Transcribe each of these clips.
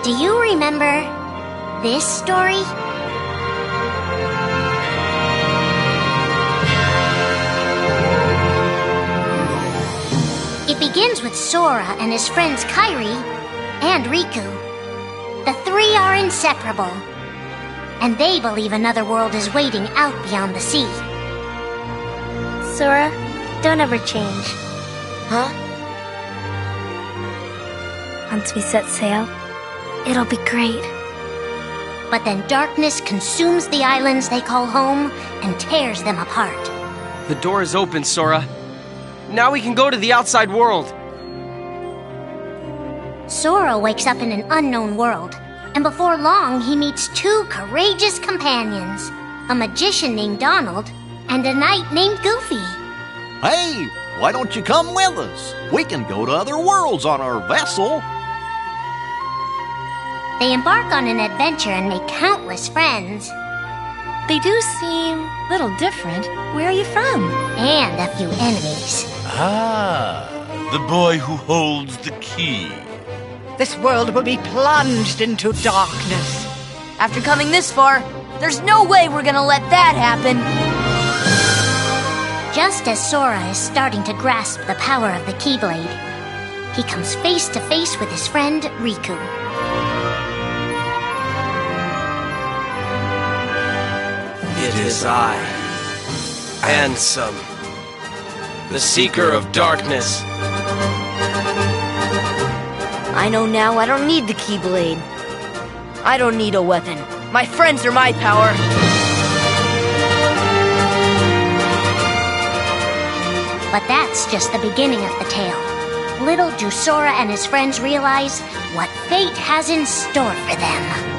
Do you remember this story? It begins with Sora and his friends Kairi and Riku. The three are inseparable, and they believe another world is waiting out beyond the sea. Sora, don't ever change. Huh? Once we set sail, it'll be great. But then darkness consumes the islands they call home and tears them apart. The door is open, Sora. Now we can go to the outside world. Sora wakes up in an unknown world, and before long he meets two courageous companions, a magician named Donald and a knight named Goofy. Hey, why don't you come with us? We can go to other worlds on our vessel. They embark on an adventure and make countless friends. They do seem a little different. Where are you from? And a few enemies. Ah, the boy who holds the key. This world will be plunged into darkness. After coming this far, there's no way we're gonna let that happen. Just as Sora is starting to grasp the power of the Keyblade, he comes face to face with his friend Riku. It is I, Ansem, the Seeker of Darkness. I know now I don't need the Keyblade. I don't need a weapon. My friends are my power. But that's just the beginning of the tale. Little do Sora and his friends realize what fate has in store for them.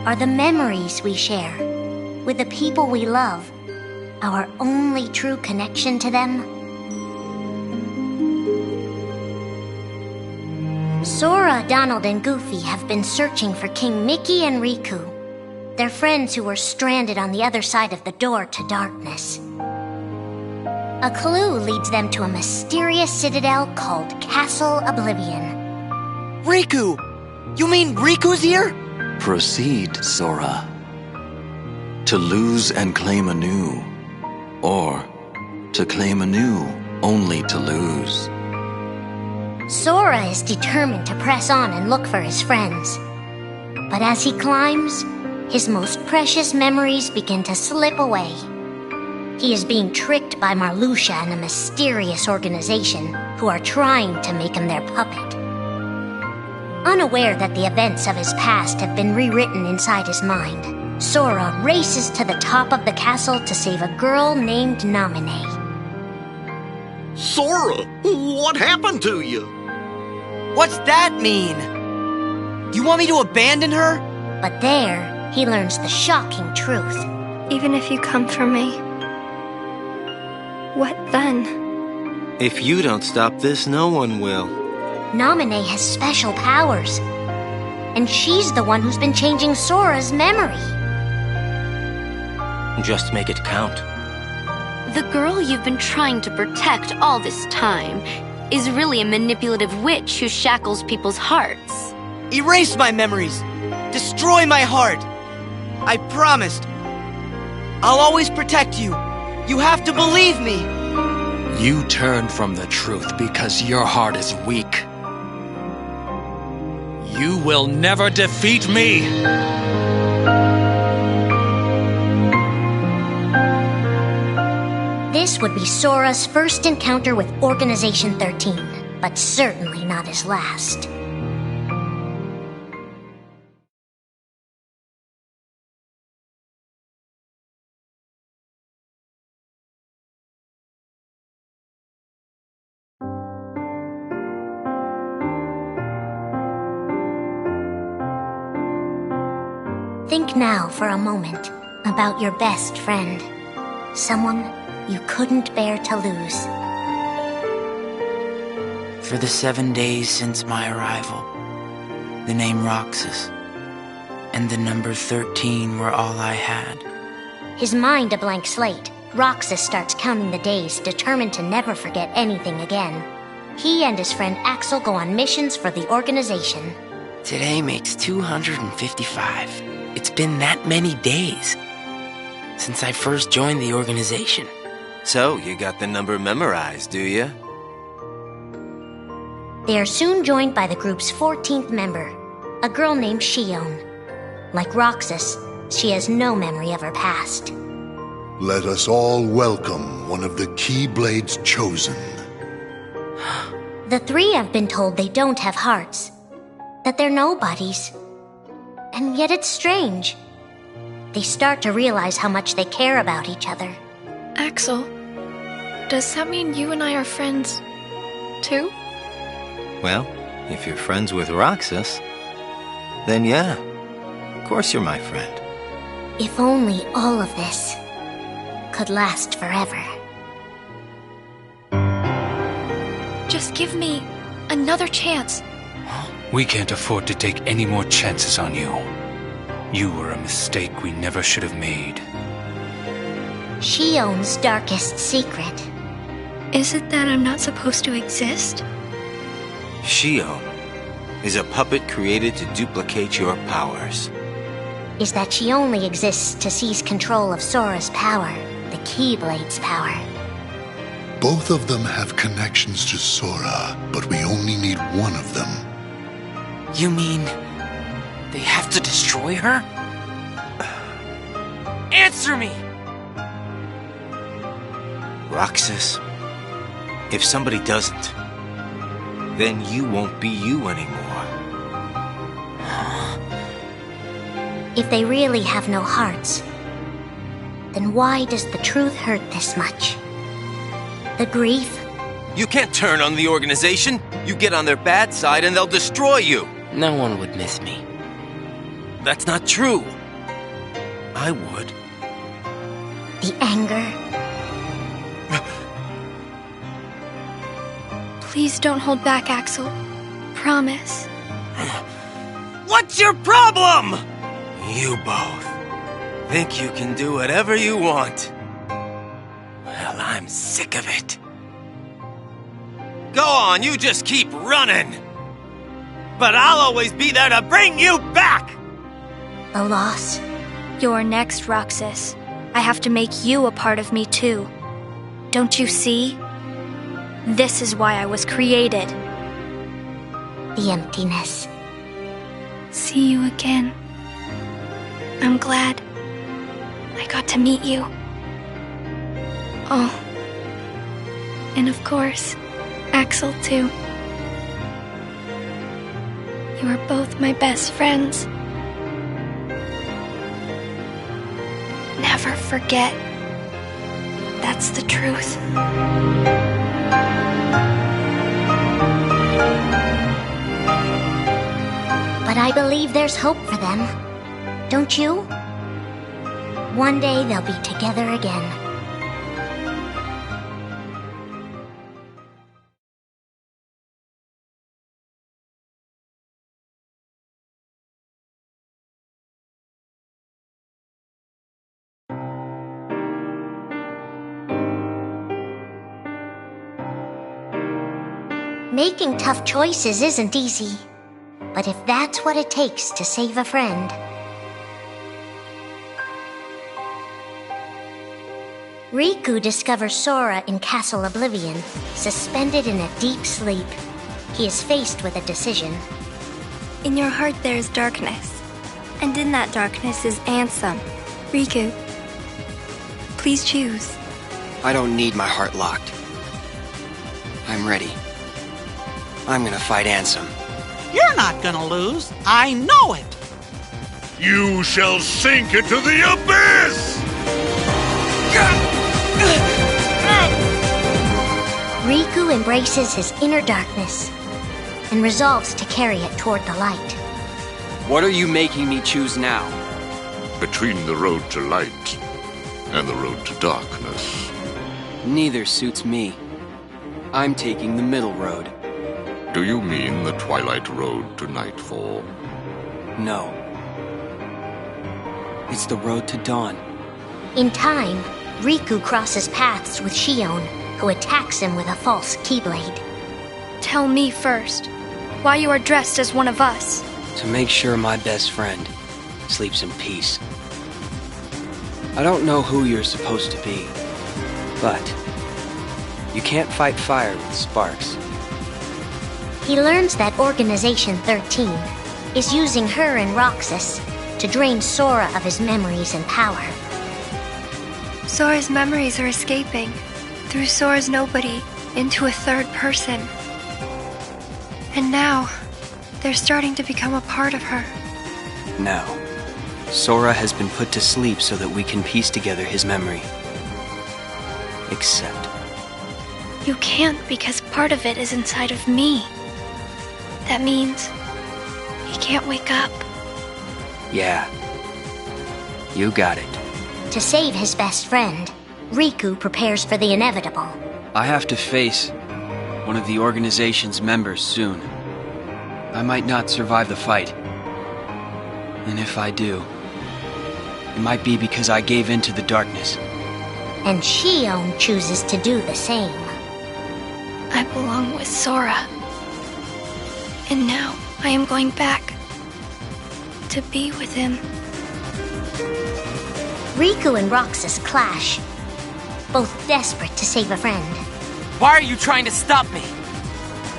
Are the memories we share with the people we love our only true connection to them? Sora, Donald, and Goofy have been searching for King Mickey and Riku, their friends who were stranded on the other side of the door to darkness. A clue leads them to a mysterious citadel called Castle Oblivion. Riku! You mean Riku's here? Proceed, Sora. To lose and claim anew, or to claim anew only to lose. Sora is determined to press on and look for his friends. But as he climbs, his most precious memories begin to slip away. He is being tricked by Marluxia and a mysterious organization who are trying to make him their puppet. Unaware that the events of his past have been rewritten inside his mind, Sora races to the top of the castle to save a girl named Naminé. Sora, what happened to you? What's that mean? You want me to abandon her? But there, he learns the shocking truth. Even if you come for me, what then? If you don't stop this, no one will. Naminé has special powers, and she's the one who's been changing Sora's memory. Just make it count. The girl you've been trying to protect all this time is really a manipulative witch who shackles people's hearts. Erase my memories. Destroy my heart. I promised. I'll always protect you. You have to believe me. You turned from the truth because your heart is weak. You will never defeat me! This would be Sora's first encounter with Organization 13, but certainly not his last. Think now for a moment about your best friend, someone you couldn't bear to lose. for the 7 days since my arrival. The name Roxas and the number 13 were all I had. His mind a blank slate, Roxas starts counting the days, determined to never forget anything again. He and his friend Axel go on missions for the organization. Today makes 255. It's been that many days since I first joined the organization. So, you got the number memorized, do you? They are soon joined by the group's 14th member, a girl named Shion. Like Roxas, she has no memory of her past. Let us all welcome one of the Keyblades chosen. The three have been told they don't have hearts, that they're nobodies. And yet it's strange. They start to realize how much they care about each other. Axel, does that mean you and I are friends, too? Well, if you're friends with Roxas, then yeah, of course you're my friend. If only all of this could last forever. Just give me another chance. We can't afford to take any more chances on you. You were a mistake we never should have made. Shion's darkest secret. Is it that I'm not supposed to exist? Shion is a puppet created to duplicate your powers. Is that she only exists to seize control of Sora's power, the Keyblade's power. Both of them have connections to Sora, but we only need one of them. You mean they have to destroy her? Answer me! Roxas, if somebody doesn't, then you won't be you anymore. If they really have no hearts, then why does the truth hurt this much? The grief? You can't turn on the organization. You get on their bad side and they'll destroy you. No one would miss me. That's not true. I would. The anger? Please don't hold back, Axel. Promise. What's your problem? You both think you can do whatever you want. Well, I'm sick of it. Go on, you just keep running. But I'll always be there to bring you back! The loss? You're next, Roxas. I have to make you a part of me, too. Don't you see? This is why I was created. The emptiness. See you again. I'm glad I got to meet you. Oh. And of course, Axel, too. You are both my best friends. Never forget. That's the truth. But I believe there's hope for them. Don't you? One day they'll be together again. Making tough choices isn't easy, but if that's what it takes to save a friend... Riku discovers Sora in Castle Oblivion, suspended in a deep sleep. He is faced with a decision. In your heart there is darkness, and in that darkness is Ansem. Riku, please choose. I don't need my heart locked. I'm ready. I'm gonna fight Ansem. You're not gonna lose. I know it. You shall sink into the abyss! Riku embraces his inner darkness and resolves to carry it toward the light. What are you making me choose now? Between the road to light and the road to darkness. Neither suits me. I'm taking the middle road. Do you mean the Twilight Road to Nightfall? No. It's the road to dawn. In time, Riku crosses paths with Shion, who attacks him with a false Keyblade. Tell me first, why you are dressed as one of us. To make sure my best friend sleeps in peace. I don't know who you're supposed to be, but you can't fight fire with sparks. He learns that Organization 13 is using her and Roxas to drain Sora of his memories and power. Sora's memories are escaping through Sora's nobody into a third person. And now, they're starting to become a part of her. Now, Sora has been put to sleep so that we can piece together his memory. Except... You can't because part of it is inside of me. That means he can't wake up. Yeah. You got it. To save his best friend, Riku prepares for the inevitable. I have to face one of the organization's members soon. I might not survive the fight. And if I do, it might be because I gave in to the darkness. And Shion chooses to do the same. I belong with Sora. And now I am going back to be with him. Riku and Roxas clash, both desperate to save a friend. Why are you trying to stop me?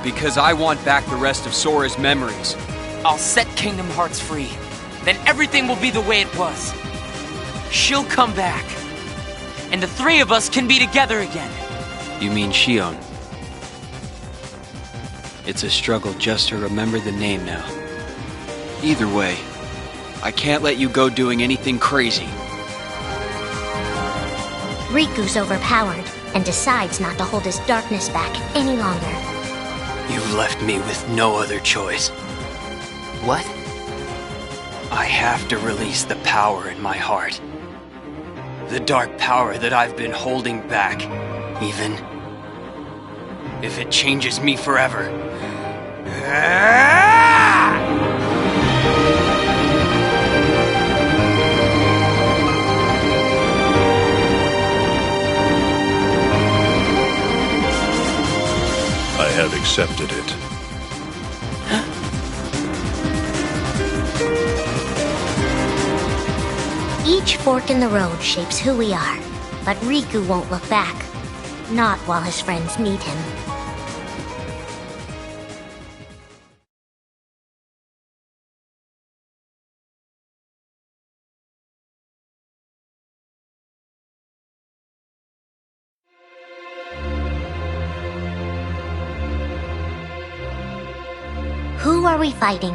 Because I want back the rest of Sora's memories. I'll set Kingdom Hearts free. Then everything will be the way it was. She'll come back. And the three of us can be together again. You mean Shion? It's a struggle just to remember the name now. Either way, I can't let you go doing anything crazy. Riku's overpowered and decides not to hold his darkness back any longer. You've left me with no other choice. What? I have to release the power in my heart. The dark power that I've been holding back, even if it changes me forever. I have accepted it. Each fork in the road shapes who we are, but Riku won't look back. Not while his friends need him. Who are we fighting?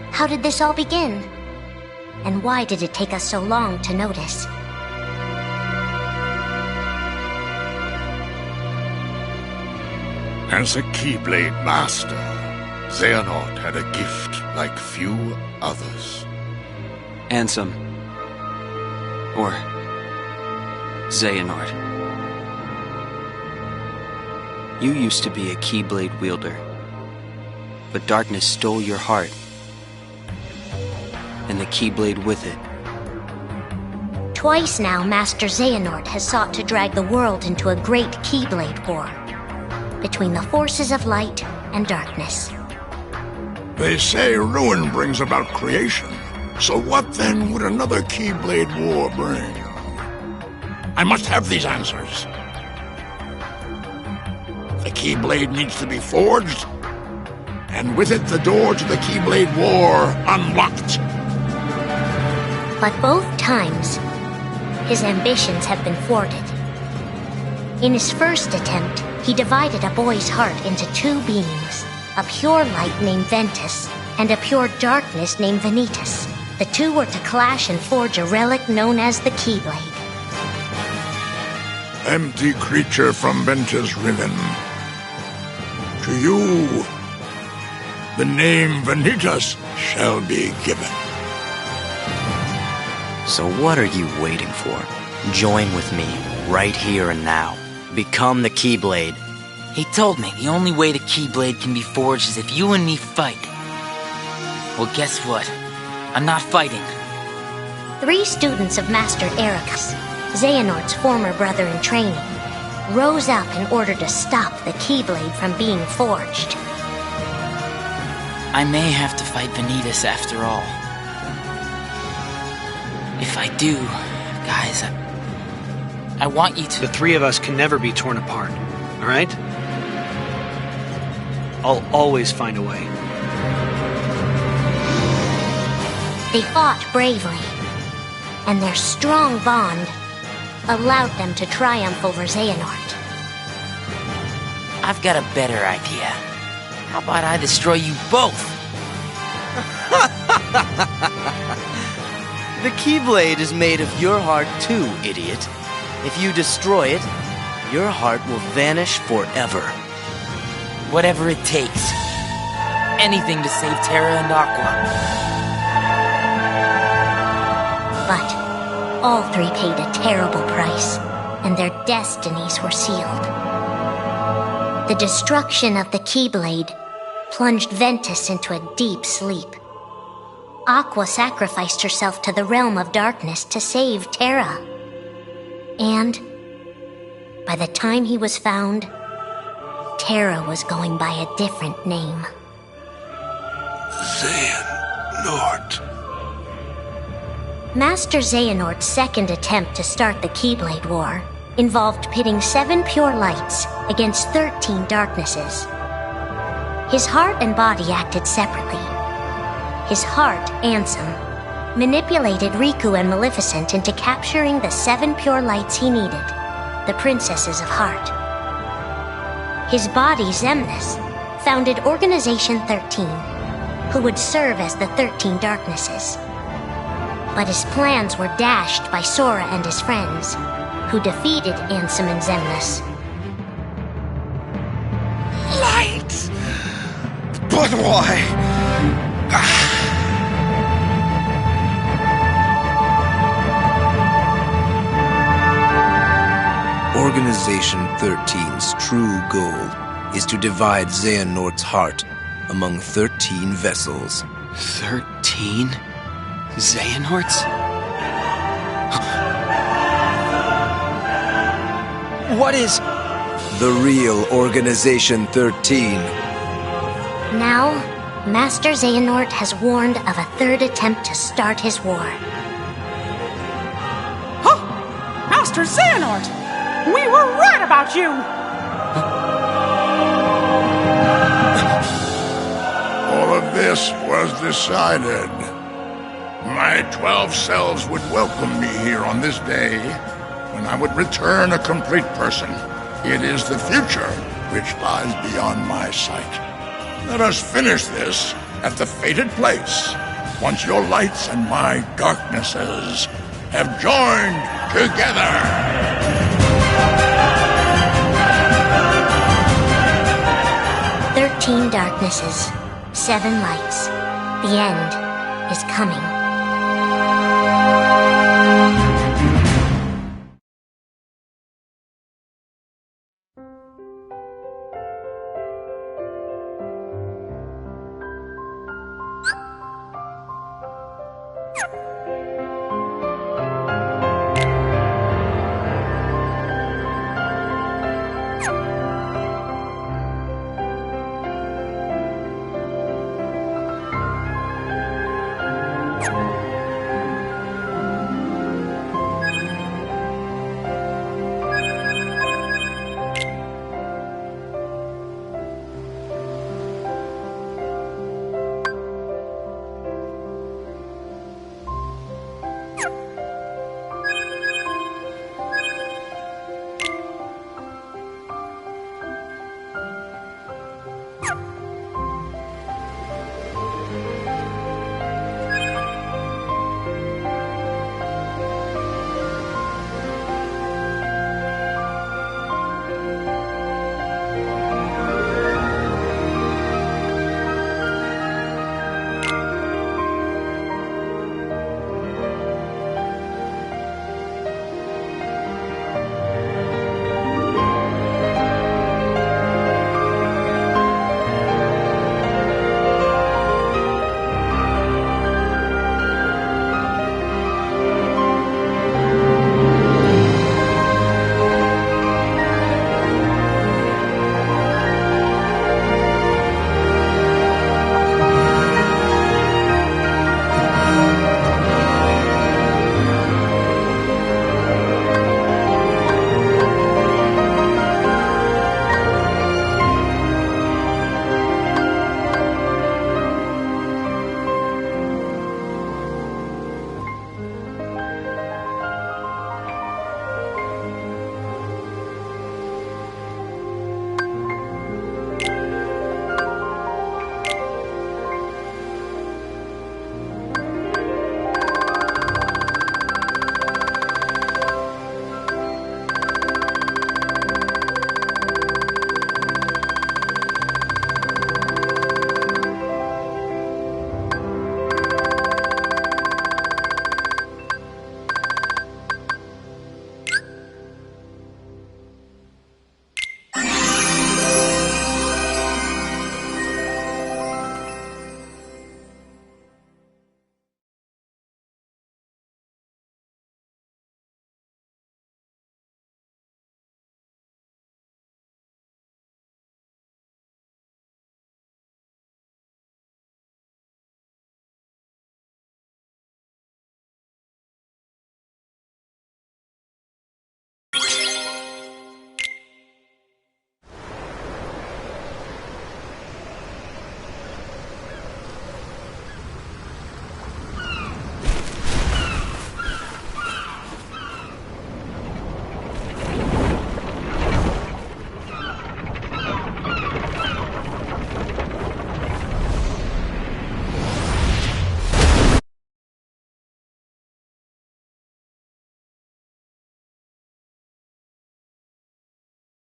How did this all begin? And why did it take us so long to notice? As a Keyblade Master, Xehanort had a gift like few others. Ansem. Or Xehanort. You used to be a Keyblade wielder, but darkness stole your heart, and the Keyblade with it. Twice now, Master Xehanort has sought to drag the world into a great Keyblade war between the forces of light and darkness. They say ruin brings about creation. So what then would another Keyblade war bring? I must have these answers. The Keyblade needs to be forged, and with it the door to the Keyblade war unlocked. But both times, his ambitions have been thwarted. In his first attempt, he divided a boy's heart into two beings, a pure light named Ventus, and a pure darkness named Vanitas. The two were to clash and forge a relic known as the Keyblade. Empty creature from Ventus Riven. To you, the name Vanitas shall be given. So what are you waiting for? Join with me, right here and now. Become the Keyblade, He told me the only way the Keyblade can be forged is if you and me fight. Well, guess what? I'm not fighting. 3 students of Master Ericus, Xehanort's former brother in training, rose up in order to stop the Keyblade from being forged. I may have to fight Vanitas after all. If I do, guys, I want you to... The 3 of us can never be torn apart, all right? I'll always find a way. They fought bravely, and their strong bond allowed them to triumph over Xehanort. I've got a better idea. How about I destroy you both? The Keyblade is made of your heart too, idiot. If you destroy it, your heart will vanish forever. Whatever it takes. Anything to save Terra and Aqua. But all 3 paid a terrible price, and their destinies were sealed. The destruction of the Keyblade plunged Ventus into a deep sleep. Aqua sacrificed herself to the realm of darkness to save Terra. And by the time he was found, Terra was going by a different name. Xehanort. Master Xehanort's second attempt to start the Keyblade War involved pitting 7 pure lights against 13 darknesses. His heart and body acted separately. His heart, Ansem, manipulated Riku and Maleficent into capturing the 7 pure lights he needed, the Princesses of Heart. His body, Xemnas, founded Organization 13, who would serve as the 13 Darknesses. But his plans were dashed by Sora and his friends, who defeated Ansem and Xemnas. Light! But why? Organization 13's true goal is to divide Xehanort's heart among 13 vessels. 13? Xehanorts? What is... The real Organization 13. Now, Master Xehanort has warned of a 3rd attempt to start his war. Huh? Master Xehanort! We were right about you! All of this was decided. My 12 selves would welcome me here on this day, when I would return a complete person. It is the future which lies beyond my sight. Let us finish this at the fated place, once your lights and my darknesses have joined together. 13 darknesses, 7 lights. The end is coming.